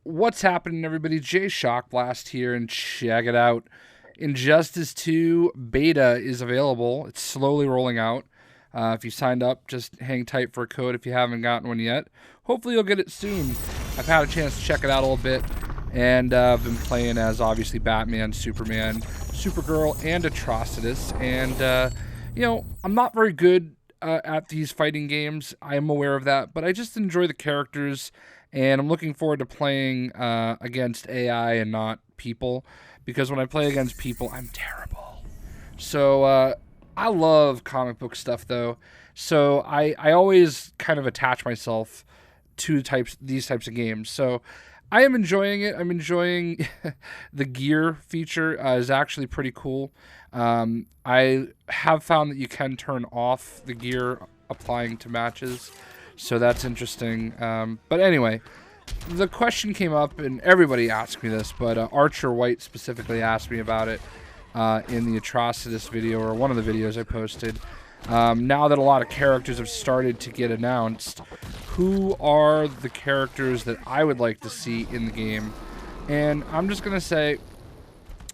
What's happening, everybody? JayShockblast here, and check it out. Injustice 2 beta is available. It's slowly rolling out. If you signed up, just hang tight for a code if you haven't gotten one yet. Hopefully you'll get it soon. I've had a chance to check it out a little bit, and I've been playing as, obviously, Batman, Superman, Supergirl, and Atrocitus. And, you know, I'm not very good at these fighting games. I am aware of that, but I just enjoy the characters, and I'm looking forward to playing against AI and not people, because when I play against people, I'm terrible. So I love comic book stuff, though, so I always kind of attach myself to these types of games. So I am enjoying it. I'm enjoying the gear feature is actually pretty cool. I have found that you can turn off the gear applying to matches, so that's interesting. But anyway, the question came up, and everybody asked me this, but Archer White specifically asked me about it in the Atrocitus video, or one of the videos I posted. Now that a lot of characters have started to get announced, who are the characters that I would like to see in the game? And I'm just going to say,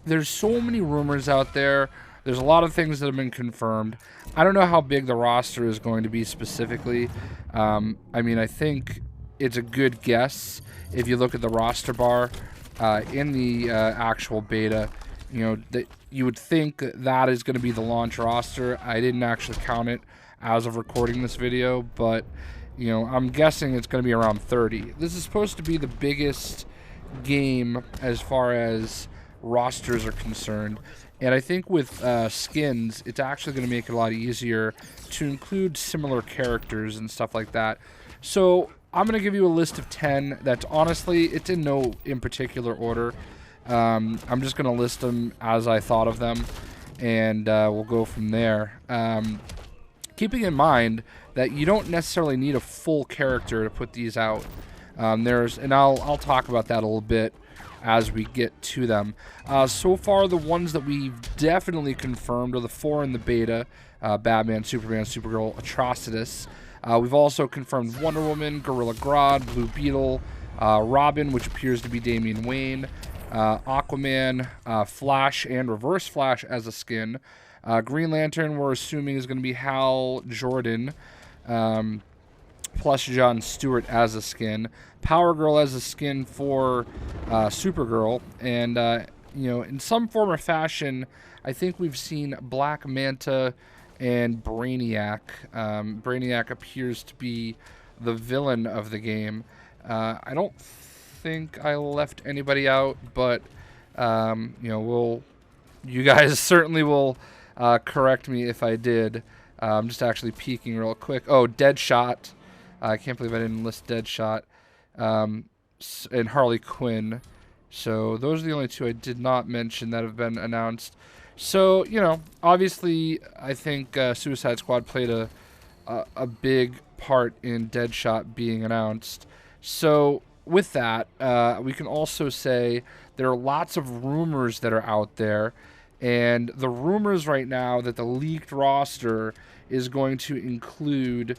there's so many rumors out there. There's a lot of things that have been confirmed. I don't know how big the roster is going to be specifically. I mean, I think it's a good guess if you look at the roster bar in the actual beta. You know, that you would think that is going to be the launch roster. I didn't actually count it as of recording this video, but, you know, I'm guessing it's going to be around 30. This is supposed to be the biggest game as far as rosters are concerned, and I think with skins, it's actually going to make it a lot easier to include similar characters and stuff like that. So I'm going to give you a list of 10 that's honestly, it's in no in particular order. I'm just going to list them as I thought of them, and we'll go from there. Keeping in mind that you don't necessarily need a full character to put these out. And I'll talk about that a little bit as we get to them. So far, the ones that we've definitely confirmed are the 4 in the beta: Batman, Superman, Supergirl, Atrocitus. We've also confirmed Wonder Woman, Gorilla Grodd, Blue Beetle, Robin, which appears to be Damian Wayne, Aquaman, Flash, and Reverse Flash as a skin. Green Lantern, we're assuming, is going to be Hal Jordan, plus John Stewart as a skin. Power Girl as a skin for Supergirl. And, you know, in some form or fashion, I think we've seen Black Manta and Brainiac. Brainiac appears to be the villain of the game. I don't think I left anybody out, but you know, you guys certainly will correct me if I did. I'm just actually peeking real quick. Oh, Deadshot. I can't believe I didn't list Deadshot. And Harley Quinn. So those are the only 2 I did not mention that have been announced. So, you know, obviously I think Suicide Squad played a big part in Deadshot being announced. So with that, we can also say there are lots of rumors that are out there, and the rumors right now that the leaked roster is going to include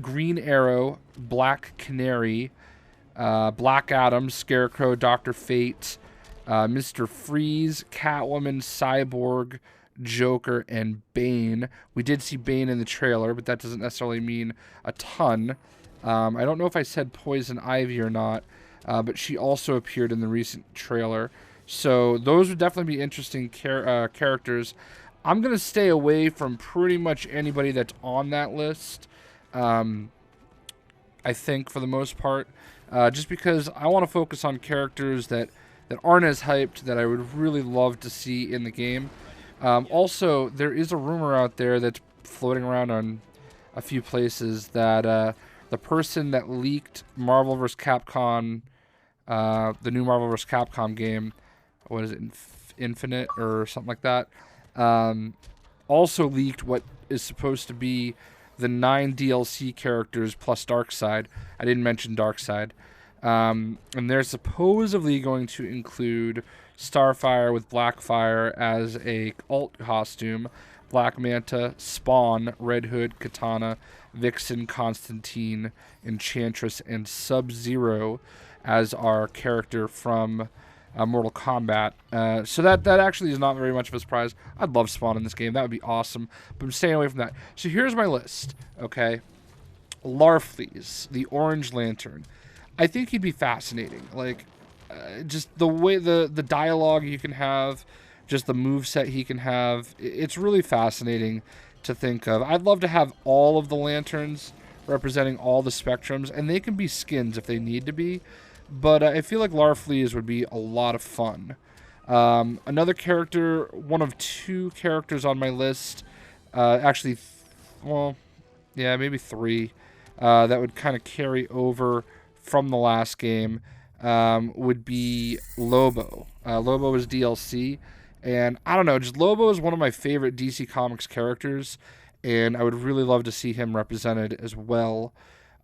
Green Arrow, Black Canary, Black Adam, Scarecrow, Dr. Fate, Mr. Freeze, Catwoman, Cyborg, Joker, and Bane. We did see Bane in the trailer, but that doesn't necessarily mean a ton. I don't know if I said Poison Ivy or not, but she also appeared in the recent trailer. So those would definitely be interesting characters. I'm going to stay away from pretty much anybody that's on that list, I think, for the most part, just because I want to focus on characters that aren't as hyped, that I would really love to see in the game. Also, there is a rumor out there that's floating around on a few places that the person that leaked Marvel vs. Capcom, the new Marvel vs. Capcom game, what is it, Infinite or something like that, also leaked what is supposed to be the 9 DLC characters plus Darkseid. I didn't mention Darkseid. And they're supposedly going to include Starfire with Blackfire as a alt costume, Black Manta, Spawn, Red Hood, Katana, Vixen, Constantine, Enchantress, and Sub-Zero as our character from Mortal Kombat. So that actually is not very much of a surprise. I'd love Spawn in this game. That would be awesome. But I'm staying away from that. So here's my list, okay? Larfleeze, the Orange Lantern. I think he'd be fascinating. Like, just the way the dialogue you can have, just the moveset he can have. It's really fascinating to think of. I'd love to have all of the lanterns representing all the spectrums, and they can be skins if they need to be. But I feel like Larfleeze would be a lot of fun. Another character, one of two characters on my list, actually, well, yeah, maybe three, that would kind of carry over from the last game, would be Lobo. Lobo is DLC, and I don't know, just Lobo is one of my favorite DC Comics characters, and I would really love to see him represented as well.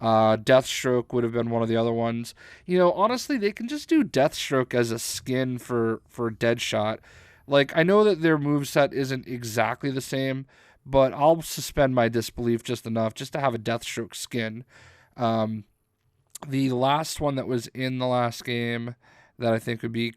Deathstroke would have been one of the other ones. You know, honestly, they can just do Deathstroke as a skin for Deadshot. Like, I know that their moveset isn't exactly the same, but I'll suspend my disbelief just enough just to have a Deathstroke skin. The last one that was in the last game that I think would be,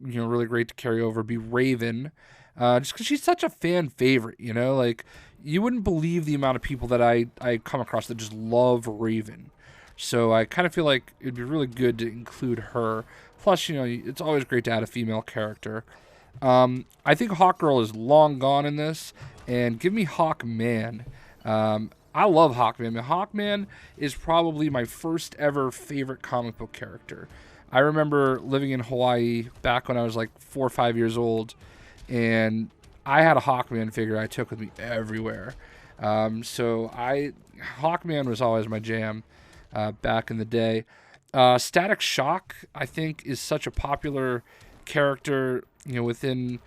you know, really great to carry over would be Raven. Just because she's such a fan favorite, you know? Like, you wouldn't believe the amount of people that I come across that just love Raven. So I kind of feel like it'd be really good to include her. Plus, you know, it's always great to add a female character. I think Hawkgirl is long gone in this, and give me Hawkman. I love Hawkman. Hawkman is probably my first ever favorite comic book character. I remember living in Hawaii back when I was like 4 or 5 years old, and I had a Hawkman figure I took with me everywhere. So Hawkman was always my jam back in the day. Static Shock, I think, is such a popular character, you know, within...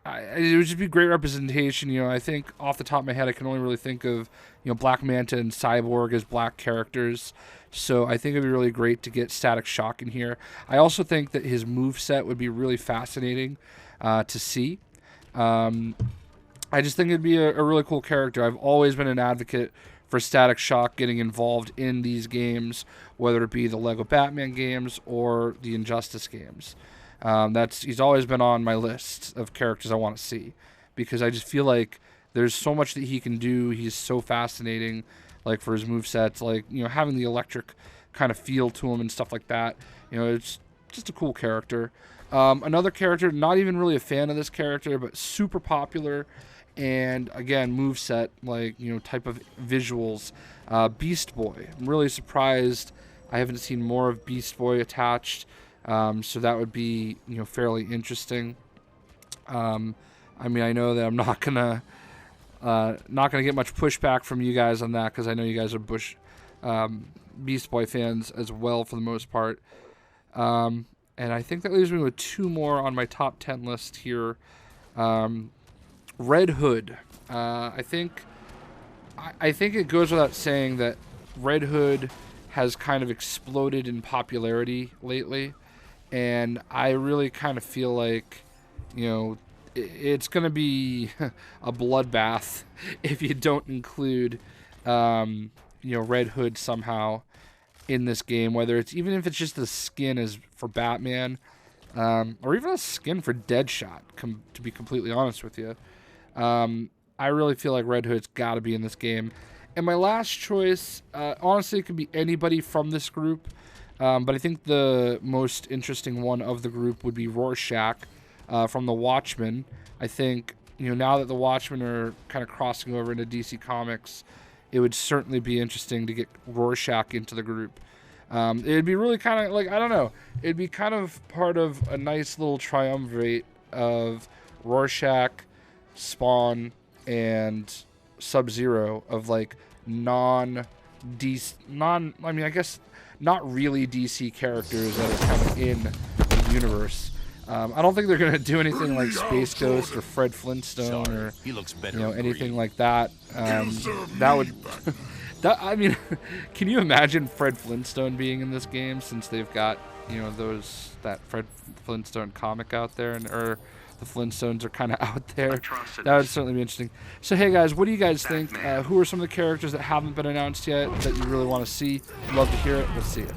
it would just be great representation. You know, I think off the top of my head, I can only really think of, you know, Black Manta and Cyborg as black characters. So I think it'd be really great to get Static Shock in here. I also think that his moveset would be really fascinating to see. I just think it'd be a really cool character. I've always been an advocate for Static Shock getting involved in these games, whether it be the Lego Batman games or the Injustice games. He's always been on my list of characters I want to see, because I just feel like there's so much that he can do. He's so fascinating, like for his movesets, like, you know, having the electric kind of feel to him and stuff like that. You know, it's just a cool character. Another character, not even really a fan of this character, but super popular, and again, moveset, like, you know, type of visuals. Beast Boy. I'm really surprised I haven't seen more of Beast Boy attached. So that would be, you know, fairly interesting. I mean, I know that I'm not gonna get much pushback from you guys on that, because I know you guys are Beast Boy fans as well for the most part. And I think that leaves me with two more on my top 10 list here. Red Hood. I think it goes without saying that Red Hood has kind of exploded in popularity lately. And I really kind of feel like, you know, it's going to be a bloodbath if you don't include, you know, Red Hood somehow in this game. Whether it's, even if it's just the skin is for Batman, or even a skin for Deadshot, to be completely honest with you. I really feel like Red Hood's got to be in this game. And my last choice, honestly, it could be anybody from this group. But I think the most interesting one of the group would be Rorschach from The Watchmen. I think, you know, now that The Watchmen are kind of crossing over into DC Comics, it would certainly be interesting to get Rorschach into the group. It'd be really kind of like, I don't know, it'd be kind of part of a nice little triumvirate of Rorschach, Spawn, and Sub-Zero, of like I mean, I guess not really DC characters that are kind of in the universe. I don't think they're going to do anything like Space Ghost or Fred Flintstone or, you know, anything like that. That would... I mean, can you imagine Fred Flintstone being in this game, since they've got, you know, that Fred Flintstone comic out there, or the Flintstones are kind of out there? That would certainly be interesting. So, hey guys, what do you guys think? Who are some of the characters that haven't been announced yet that you really want to see? Love to hear it. Let's see it.